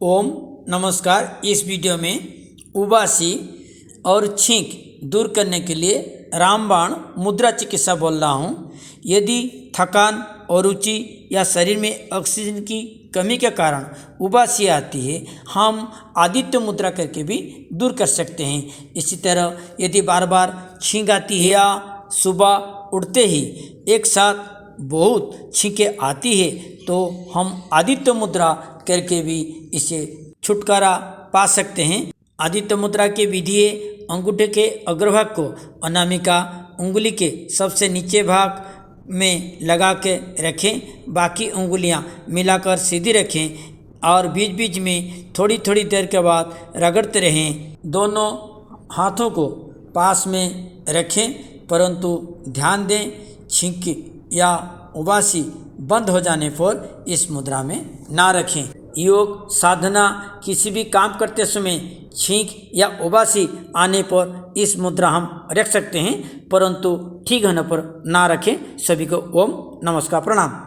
ओम नमस्कार। इस वीडियो में उबासी और छींक दूर करने के लिए रामबाण मुद्रा चिकित्सा बोल रहा हूँ। यदि थकान और रुचि या शरीर में ऑक्सीजन की कमी के कारण उबासी आती है, हम आदित्य मुद्रा करके भी दूर कर सकते हैं। इसी तरह यदि बार बार छींक आती है या सुबह उठते ही एक साथ बहुत छींकें आती है, तो हम आदित्य मुद्रा करके भी इसे छुटकारा पा सकते हैं। आदित्य मुद्रा की विधि है, अंगूठे के अग्रभाग को अनामिका उंगली के सबसे नीचे भाग में लगा के रखें, बाकी उंगलियां मिलाकर सीधी रखें और बीच बीच में थोड़ी थोड़ी देर के बाद रगड़ते रहें। दोनों हाथों को पास में रखें, परंतु ध्यान दें छींक या उबासी बंद हो जाने पर इस मुद्रा में ना रखें। योग साधना किसी भी काम करते समय छींक या उबासी आने पर इस मुद्रा हम रख सकते हैं, परंतु ठीक होने पर ना रखें। सभी को ओम नमस्कार, प्रणाम।